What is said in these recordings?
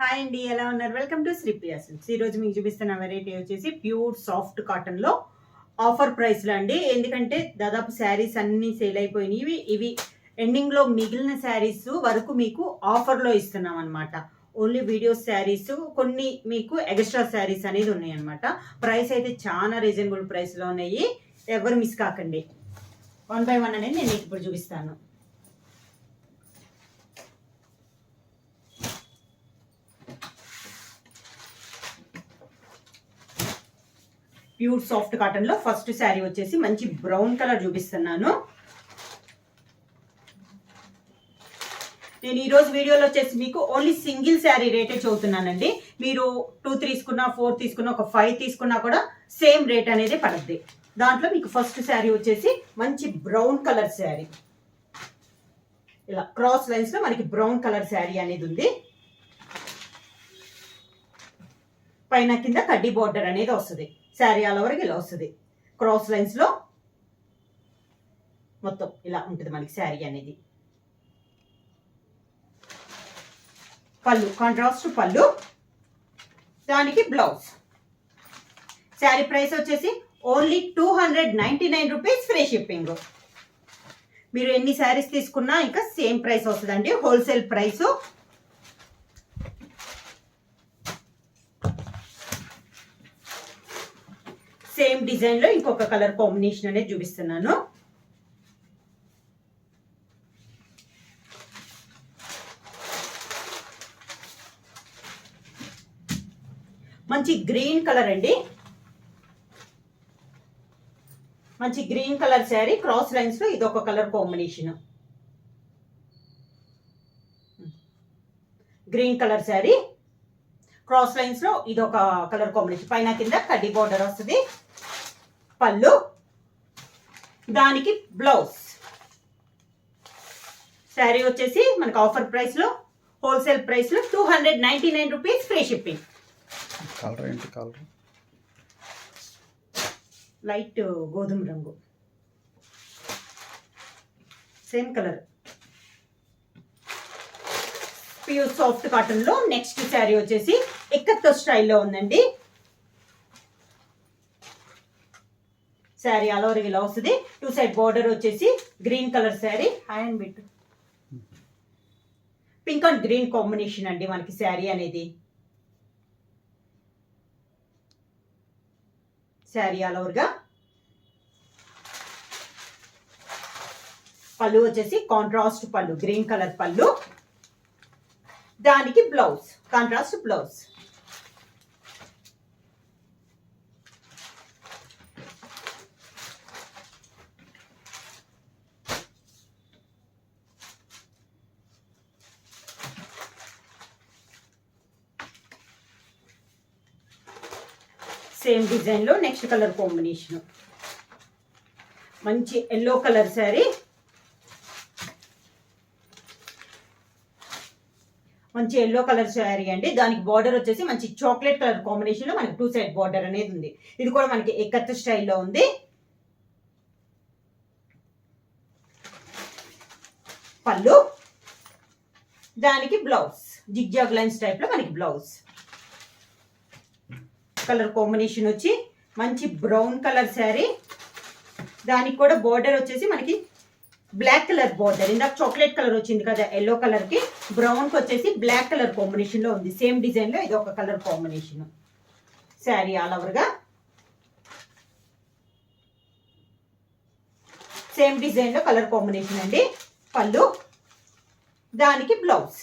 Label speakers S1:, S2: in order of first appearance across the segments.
S1: Hi అండి, ఎలా ఉన్నారు? Welcome to Sri Priya Silks. ఈరోజు మీకు చూపిస్తున్న వెరైటీ వచ్చేసి ప్యూర్ సాఫ్ట్ కాటన్లో ఆఫర్ ప్రైస్లో అండి. ఎందుకంటే దాదాపు శారీస్ అన్నీ సేల్ అయిపోయినాయి. ఇవి ఎండింగ్లో మిగిలిన శారీస్ వరకు మీకు ఆఫర్లో ఇస్తున్నాం అనమాట. ఓన్లీ వీడియోస్ శారీస్, కొన్ని మీకు ఎక్స్ట్రా శారీస్ అనేది ఉన్నాయి అనమాట. ప్రైస్ అయితే చాలా రీజనబుల్ ప్రైస్లో ఉన్నాయి. ఎవరు మిస్ కాకండి. 1 by 1 అనేది నేను ఇప్పుడు చూపిస్తాను. ప్యూర్ సాఫ్ట్ కాటన్ లో ఫస్ట్ శారీ వచ్చేసి మంచి బ్రౌన్ కలర్ చూపిస్తున్నాను. నేను ఈ రోజు వీడియోలో వచ్చేసి మీకు ఓన్లీ సింగిల్ శారీ రేటే చదువుతున్నానండి. మీరు 2 తీసుకున్నా, 4 తీసుకున్నా, ఒక 5 తీసుకున్నా కూడా సేమ్ రేట్ అనేది పడుద్ది. దాంట్లో మీకు ఫస్ట్ శారీ వచ్చేసి మంచి బ్రౌన్ కలర్ శారీ, ఇలా క్రాస్ లైన్స్ లో మనకి బ్రౌన్ కలర్ శారీ అనేది ఉంది. పైన కింద కడ్డీ బోర్డర్ అనేది వస్తుంది. శారీ ఆల్ ఓవర్కి ఇలా వస్తుంది. క్రాస్ లైన్స్ లో మొత్తం ఇలా ఉంటుంది మనకి శారీ అనేది. పళ్ళు కాంట్రాస్ట్ పళ్ళు, దానికి బ్లౌజ్. శారీ ప్రైస్ వచ్చేసి ఓన్లీ 299 రూపీస్, ఫ్రీ షిప్పింగ్. మీరు ఎన్ని శారీస్ తీసుకున్నా ఇంకా సేమ్ ప్రైస్ వస్తుందండి, హోల్సేల్ ప్రైస్. సేమ్ డిజైన్ లో ఇంకొక కలర్ కాంబినేషన్ అనేది చూపిస్తున్నాను. మంచి గ్రీన్ కలర్ అండి, మంచి green colour sari, cross lines లో ఇదొక colour combination. Green colour sari, cross lines లో ఇదొక కలర్ కాంబినేషన్. పైన కింద కడ్డీ బోర్డర్ వస్తుంది. పళ్ళు, దానికి బ్లౌజ్. శారీ వచ్చేసి మనకు ఆఫర్ ప్రైస్ లో, హోల్సేల్ ప్రైస్ లో 299 రూపీస్, ఫ్రీ షిప్పింగ్.
S2: కలర్ ఏంటి? కలర్
S1: లైట్ గోధుమ రంగు, same colour. Pure soft cotton లో నెక్స్ట్ శారీ వచ్చేసి ఎక్కత్తో స్టైల్లో ఉందండి. శారీ ఆల్ ఓవర్ ఇలా వస్తుంది. 2 సైడ్ బోర్డర్ వచ్చేసి green colour sari, hand bit pink and green combination అండి మనకి శారీ అనేది. శారీ ఆల్ ఓవర్ గా. పళ్ళు వచ్చేసి కాంట్రాస్ట్ పళ్ళు, గ్రీన్ కలర్ పళ్ళు, దానికి blouse, contrast blouse. Same design లో నెక్స్ట్ కలర్ కాంబినేషన్ మంచి ఎల్లో కలర్ శారీ, మంచి ఎల్లో కలర్ శారీ అండి. దానికి బార్డర్ వచ్చేసి మంచి చాక్లెట్ కలర్ కాంబినేషన్ లో మనకి 2 సైడ్ బార్డర్ అనేది ఉంది. ఇది కూడా మనకి ఎక్కత్ స్టైల్లో ఉంది. పళ్ళు, దానికి బ్లౌజ్, జిగ్జాగ్ లైన్స్ టైప్ లో మనకి బ్లౌజ్. కలర్ కాంబినేషన్ వచ్చి మంచి బ్రౌన్ కలర్ శారీ, దానికి కూడా బార్డర్ వచ్చేసి మనకి బ్లాక్ కలర్ బార్డర్. ఇందాక చాక్లెట్ కలర్ వచ్చింది కదా ఎల్లో కలర్ కి, బ్రౌన్ కి వచ్చేసి బ్లాక్ కలర్ కాంబినేషన్ లో ఉంది. సేమ్ డిజైన్ లో ఇది ఒక colour combination. Sari all over గా సేమ్ డిజైన్ లో కలర్ కాంబినేషన్ అండి. పళ్ళు, దానికి బ్లౌజ్.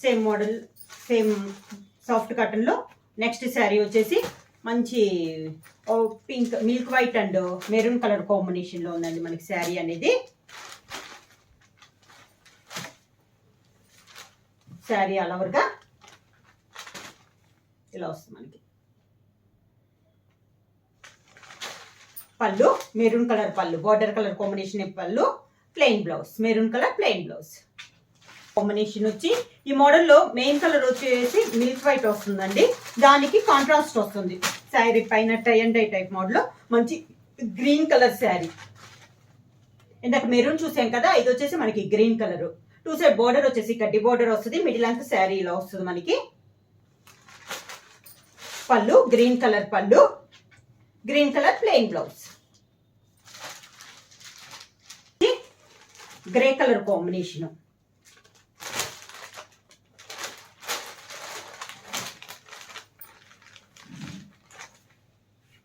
S1: Same model, same soft cotton లో నెక్స్ట్ శారీ వచ్చేసి మంచి pink, milk white and maroon colour combination లో ఉందండి మనకి శారీ అనేది. శారీ ఆల్ ఓవర్ గా ఇలా వస్తుంది మనకి. పళ్ళు మెరూన్ కలర్ పళ్ళు, బార్డర్ కలర్ కాంబినేషన్ పళ్ళు, plain blouse, maroon colour plain blouse combination వచ్చి. ఈ మోడల్లో మెయిన్ కలర్ వచ్చేసి మిల్క్ వైట్ వస్తుందండి, దానికి కాంట్రాస్ట్ వస్తుంది. శారీ పైన tie and dye type model మంచి గ్రీన్ కలర్ శారీ. ఇందాక మెరూన్ చూసాం కదా, ఇది వచ్చేసి మనకి గ్రీన్ కలర్. 2 సైడ్ బోర్డర్ వచ్చేసి కడ్డీ బోర్డర్ వస్తుంది. మిడిల్ అంతా శారీ ఇలా వస్తుంది మనకి. పళ్ళు గ్రీన్ కలర్ పళ్ళు, green colour plain blouse. Grey colour combination.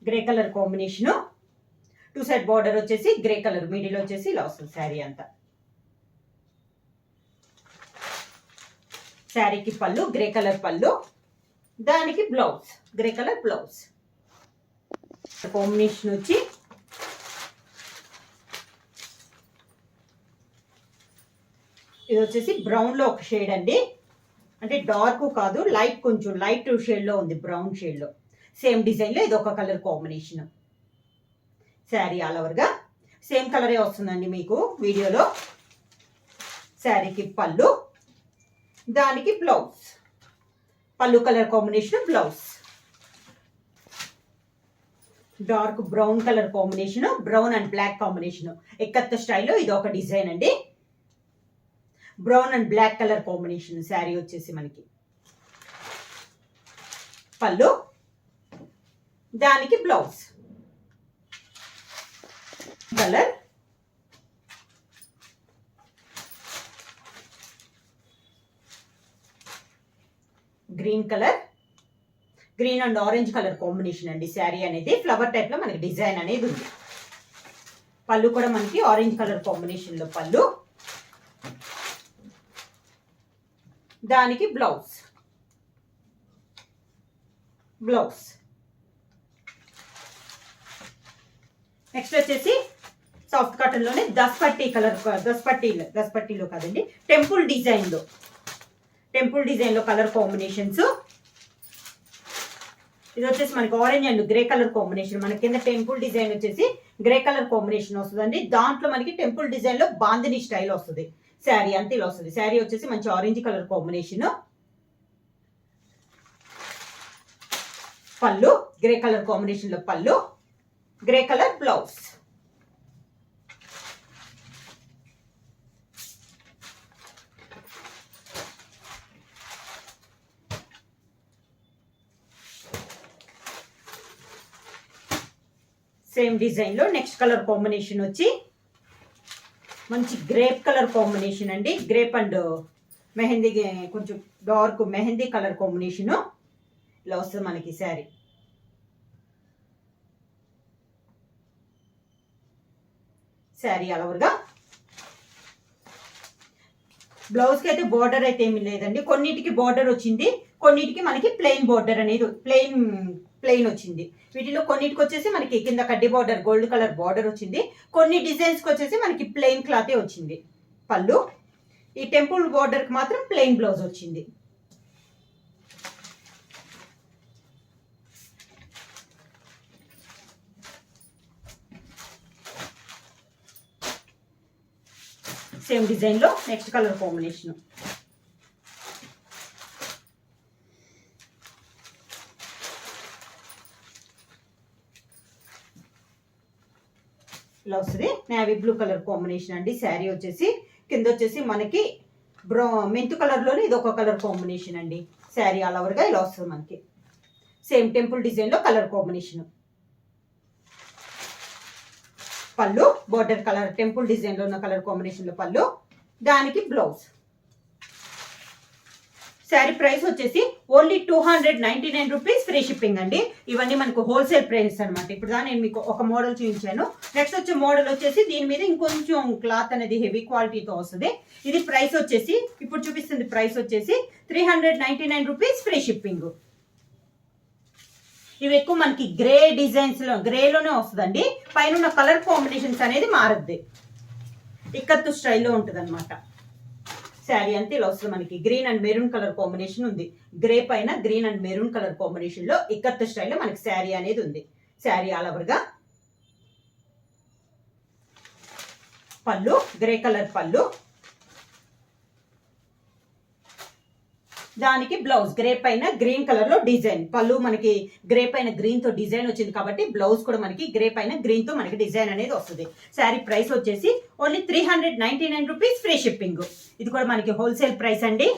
S1: Grey colour combination. 2 side border వచ్చేసి గ్రే కలర్, మిడిల్ వచ్చేసి ఇలా వస్తుంది శారీ అంతా. శారీకి పళ్ళు గ్రే కలర్ పళ్ళు, దానికి blouse grey colour blouse. Combination వచ్చి ఇది వచ్చేసి బ్రౌన్ లో ఒక షేడ్ అండి. అంటే డార్క్ కాదు, లైట్, కొంచెం లైట్ షేడ్ లో ఉంది, బ్రౌన్ షేడ్ లో. సేమ్ డిజైన్ లో ఇది ఒక colour combination. Sari all over గా సేమ్ కలరే వస్తుందండి మీకు వీడియోలో. శారీకి పళ్ళు, దానికి బ్లౌజ్. పళ్ళు colour combination, blouse dark brown colour combination, brown and black combination. ఎక్కత్త స్టైల్లో ఇది ఒక డిజైన్ అండి. Brown and black colour combination sari వచ్చేసి మనకి. పళ్ళు, దానికి blouse. Colour green colour, green and orange colour combination అండి. శారీ అనేది ఫ్లవర్ టైప్ లో మనకి డిజైన్ అనేది ఉంది. పళ్ళు కూడా మనకి ఆరెంజ్ కలర్ కాంబినేషన్ లో పళ్ళు, దానికి బ్లౌజ్. బ్లౌజ్ నెక్స్ట్ వచ్చేసి సాఫ్ట్ కాటన్ లోనే దస్పట్టి కలర్, దస్పట్టిలో కాదండి, టెంపుల్ డిజైన్ లో కలర్ కాంబినేషన్స్. ఇది వచ్చేసి మనకి orange and grey colour combination. మన కింద టెంపుల్ డిజైన్ వచ్చేసి గ్రే కలర్ కాంబినేషన్ వస్తుందండి. దాంట్లో మనకి టెంపుల్ డిజైన్ లో బాందిని స్టైల్ వస్తుంది. శారీ అంతా ఇలా వస్తుంది. శారీ వచ్చేసి మంచి ఆరెంజ్ కలర్ కాంబినేషన్. పళ్ళు గ్రే కలర్ కాంబినేషన్ లో పళ్ళు, grey colour blouse. Same design లో నెక్స్ట్ కలర్ కాంబినేషన్ వచ్చి మంచి గ్రేప్ కలర్ కాంబినేషన్ అండి. గ్రేప్ అండ్ మెహందీ, కొంచెం డార్క్ మెహందీ కలర్ కాంబినేషన్ ఇలా వస్తుంది మనకి శారీ. శారీ అలవర్గా. బ్లౌజ్ కి అయితే బోర్డర్ అయితే ఏమి లేదండి. కొన్నిటికి బోర్డర్ వచ్చింది, కొన్నిటికి మనకి ప్లెయిన్ బోర్డర్ అనేది ప్లెయిన్ వచ్చింది. వీటిలో కొన్నిటికి వచ్చేసి మనకి కింద కడ్డీ బార్డర్ గోల్డ్ కలర్ బార్డర్ వచ్చింది. కొన్ని డిజైన్స్ కి వచ్చేసి మనకి ప్లెయిన్ క్లాతే వచ్చింది. పళ్ళు, ఈ టెంపుల్ బార్డర్ కి మాత్రం ప్లెయిన్ బ్లౌజ్ వచ్చింది. సేమ్ డిజైన్ లో నెక్స్ట్ కలర్ కాంబినేషన్. ఇలా వస్తుంది నేవీ బ్లూ కలర్ కాంబినేషన్ అండి. శారీ వచ్చేసి కింద వచ్చేసి మనకి మెంతు కలర్ లోనే ఇది ఒక కలర్ కాంబినేషన్ అండి. శారీ ఆల్ ఓవర్ గా ఇలా వస్తుంది మనకి. సేమ్ టెంపుల్ డిజైన్ లో కలర్ కాంబినేషన్. పళ్ళు బోర్డర్ కలర్, టెంపుల్ డిజైన్ లో ఉన్న కలర్ కాంబినేషన్ లో పళ్ళు, దానికి బ్లౌజ్. శారీ ప్రైస్ వచ్చేసి ఓన్లీ 299 రూపీస్, ఫ్రీ షిప్పింగ్ అండి. ఇవన్నీ మనకు హోల్సేల్ ప్రైస్ అనమాట. ఇప్పుడు దాని నేను మీకు ఒక మోడల్ చూపించాను. నెక్స్ట్ వచ్చే మోడల్ వచ్చేసి దీని మీద ఇంకొంచెం క్లాత్ అనేది హెవీ క్వాలిటీతో వస్తుంది. ఇది ప్రైస్ వచ్చేసి ఇప్పుడు చూపిస్తుంది ప్రైస్ వచ్చేసి 399 రూపీస్, ఫ్రీ షిప్పింగ్. ఇవి ఎక్కువ మనకి గ్రే డిజైన్స్ లో, గ్రేలోనే వస్తుందండి. పైన ఉన్న కలర్ కాంబినేషన్స్ అనేది మారద్ది, ఇక్కత్తు స్టైల్లో ఉంటుంది అనమాట. శారీ అంతా ఇలా వస్తుంది మనకి. Green and maroon colour combination ఉంది. గ్రే పైన green and maroon colour combination లో ఇక్కత్తు స్టైల్లో మనకి శారీ అనేది ఉంది. శారీ ఆల్ ఓవర్ గా. పళ్ళు గ్రే కలర్ పళ్ళు, దానికి బ్లౌజ్ గ్రే పైన గ్రీన్ కలర్ లో డిజైన్. పళ్ళు మనకి గ్రే పైన గ్రీన్ తో డిజైన్ వచ్చింది కాబట్టి బ్లౌజ్ కూడా మనకి గ్రే పైన గ్రీన్ తో మనకి డిజైన్ అనేది వస్తుంది. శారీ ప్రైస్ వచ్చేసి ఓన్లీ 399 రూపీస్, ఫ్రీ షిప్పింగ్. ఇది కూడా మనకి హోల్సేల్ ప్రైస్ అండి.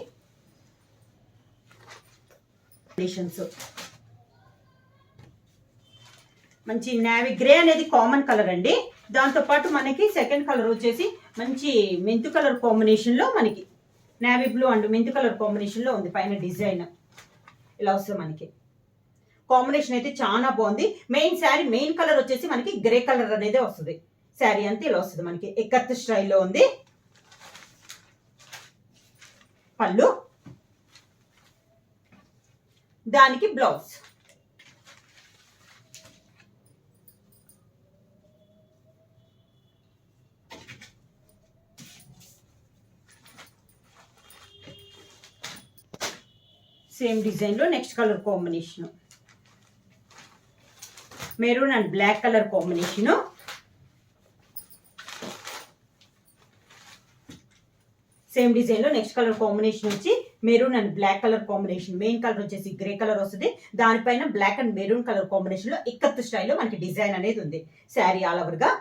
S1: మంచి నేవీ గ్రే అనేది కామన్ కలర్ అండి. దాంతో పాటు మనకి సెకండ్ కలర్ వచ్చేసి మంచి మెంతు కలర్ కాంబినేషన్ లో మనకి నేవీ బ్లూ అండ్ మెంతు కలర్ కాంబినేషన్ లో ఉంది. పైన డిజైన్ ఇలా వస్తుంది. మనకి కాంబినేషన్ అయితే చాలా బాగుంది. మెయిన్ కలర్ వచ్చేసి మనకి గ్రే కలర్ అనేది వస్తుంది. శారీ అంతా ఇలా వస్తుంది. మనకి ఎక్కత్ స్టైల్లో ఉంది. పళ్ళు, దానికి బ్లౌజ్. సేమ్ డిజైన్ లో next colour combination maroon and black colour combination. Same design లో నెక్స్ట్ కలర్ కాంబినేషన్ వచ్చి maroon and black colour combination. Main colour వచ్చేసి గ్రే కలర్ వస్తుంది. దానిపైన black and maroon colour combination లో ఇక్కత్ స్టైల్లో మనకి డిజైన్ అనేది ఉంది. శారీ ఆల్ ఓవర్ గా.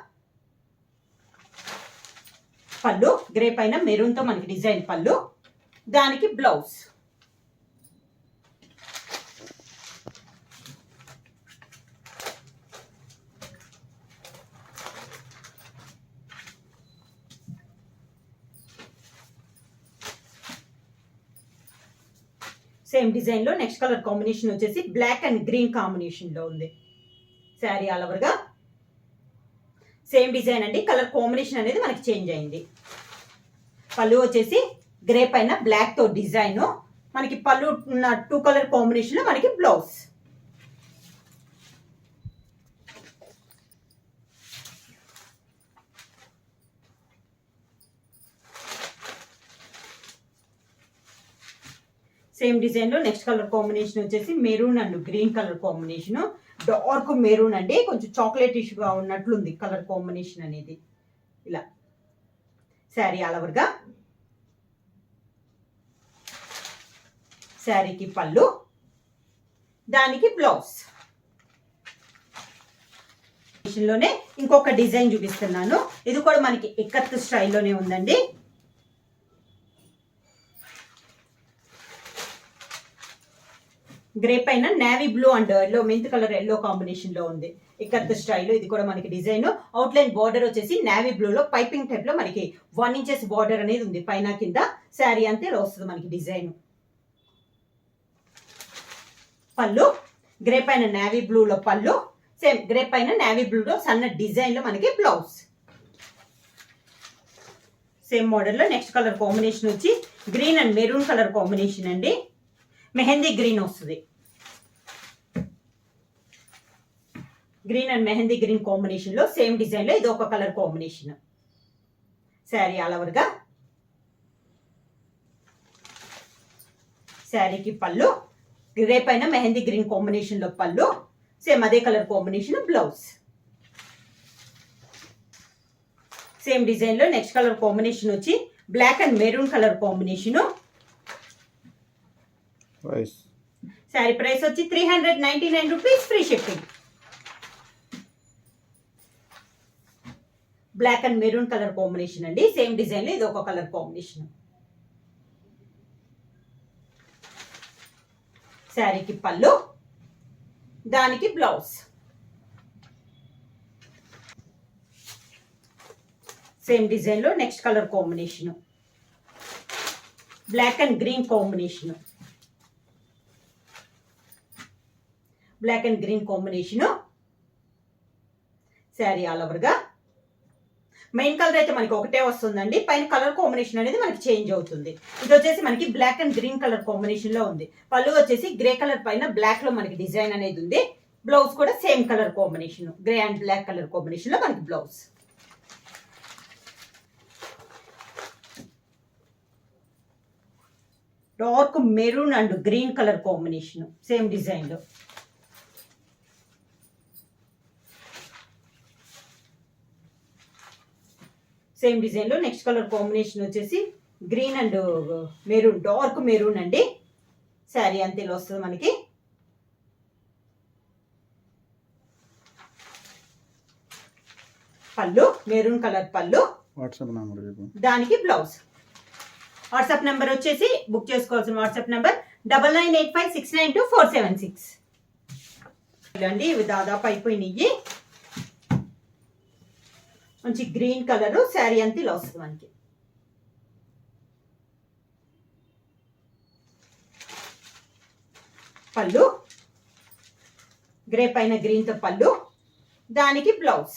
S1: పళ్ళు గ్రే పైన మెరూన్ తో మనకి డిజైన్ పళ్ళు, దానికి బ్లౌజ్. సేమ్ డిజైన్ లో నెక్స్ట్ కలర్ కాంబినేషన్ వచ్చేసి బ్లాక్ అండ్ గ్రీన్ కాంబినేషన్ లో ఉంది. శారీ ఆల్ ఓవర్ గా సేమ్ డిజైన్ అండి. కలర్ కాంబినేషన్ అనేది మనకి చేంజ్ అయింది. పళ్ళు వచ్చేసి గ్రే పైన బ్లాక్ తో డిజైన్. మనకి పళ్ళు 2 కలర్ కాంబినేషన్ లో మనకి బ్లౌజ్. సేమ్ డిజైన్ లో నెక్స్ట్ కలర్ కాంబినేషన్ వచ్చేసి maroon and green colour combination. Dark maroon అండి, కొంచెం చాక్లెట్ ఇష్యూగా ఉన్నట్లుంది కలర్ కాంబినేషన్ అనేది. ఇలా శారీ ఆల్ ఓవర్ గా. శారీకి పళ్ళు, దానికి బ్లౌజ్. లోనే ఇంకొక డిజైన్ చూపిస్తున్నాను. ఇది కూడా మనకి ఇక్కత్ స్టైల్లోనే ఉందండి. గ్రే పైన navy blue and yellow mint colour yellow combination లో ఉంది. ఇక్కత్ స్టైల్. ఇది కూడా మనకి డిజైన్. అవుట్లైన్ బార్డర్ వచ్చేసి నేవీ బ్లూ లో పైపింగ్ టైప్ లో మనకి 1 ఇంచెస్ బార్డర్ అనేది ఉంది పైన కింద. శారీ అంతే ఇలా వస్తుంది మనకి డిజైన్. పళ్ళు గ్రే పైన నేవీ బ్లూ లో పళ్ళు, సేమ్ గ్రే పైన నేవీ బ్లూ లో సన్న డిజైన్ లో మనకి బ్లౌజ్. సేమ్ మోడల్ లో నెక్స్ట్ కలర్ కాంబినేషన్ వచ్చి green and maroon colour combination అండి. మెహందీ గ్రీన్ వస్తుంది. Green and mehndi green combination లో సేమ్ డిజైన్ లో ఇది ఒక colour combination. Sari all over గా. శారీకి పళ్ళు గ్రే పైన మెహందీ గ్రీన్ కాంబినేషన్ లో పళ్ళు, సేమ్ అదే colour combination blouse. Same design లో నెక్స్ట్ కలర్ కాంబినేషన్ వచ్చి black and maroon colour combination. Sari price వచ్చి 399 rupees, free shipping. Black and maroon colour combination అండి. సేమ్ డిజైన్ లో ఇది ఒక కలర్ కాంబినేషన్. శారీకి పళ్ళు, దానికి బ్లౌజ్. సేమ్ డిజైన్ లో next colour combination black and green combination. Black and green combination. Sari all over గా. మెయిన్ కలర్ అయితే మనకి ఒకటే వస్తుందండి. పైన కలర్ కాంబినేషన్ అనేది మనకి చేంజ్ అవుతుంది. ఇది వచ్చేసి మనకి black and green colour combination లో ఉంది. పళ్ళు వచ్చేసి గ్రే కలర్ పైన బ్లాక్ లో మనకి డిజైన్ అనేది ఉంది. బ్లౌజ్ కూడా same colour combination, grey and black colour combination లో మనకి blouse. Dark maroon and green colour combination same design లో. సేమ్ డిజైన్ లో నెక్స్ట్ కలర్ కాంబినేషన్ వచ్చేసి green and maroon, dark maroon అండి. శారీ అంతే ఇలా వస్తుంది మనకి. పళ్ళు మెరూన్ కలర్ పళ్ళు,
S2: వాట్సాప్ నెంబర్ చెప్పు.
S1: దానికి బ్లౌజ్. వాట్సాప్ నెంబర్ వచ్చేసి బుక్ చేసుకోవాల్సిన వాట్సాప్ నెంబర్ 9985692476 అండి. ఇవి దాదాపు అయిపోయినాయి. మంచి గ్రీన్ కలర్ శారీ అంతా ఇలా వస్తుంది మనకి. పళ్ళు గ్రే పైన గ్రీన్ తో పళ్ళు, దానికి బ్లౌజ్.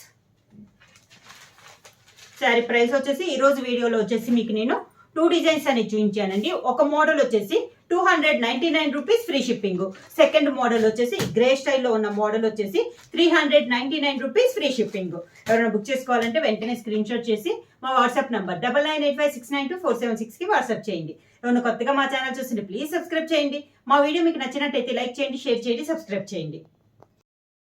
S1: శారీ ప్రైస్ వచ్చేసి ఈ రోజు వీడియోలో వచ్చేసి మీకు నేను 2 డిజైన్స్ అనేది చూపించానండి. ఒక మోడల్ వచ్చేసి 299 rupees free shipping. Second model వచ్చేసి గ్రే స్టైల్లో ఉన్న మోడల్ వచ్చేసి 399 రూపీస్ ఫ్రీ షిప్పింగ్. ఎవరైనా బుక్ చేసుకోవాలంటే వెంటనే స్క్రీన్ షాట్ చేసి మా వాట్సాప్ నంబర్ 9985692476 కి వాట్సాప్ చేయండి. ఎవరైనా కొత్తగా మా ఛానల్ చూస్తుంటే ప్లీజ్ సబ్స్క్రైబ్ చేయండి. మా వీడియో మీకు నచ్చినట్టయితే లైక్ చేయండి, షేర్ చేయండి, సబ్స్క్రైబ్ చేయండి.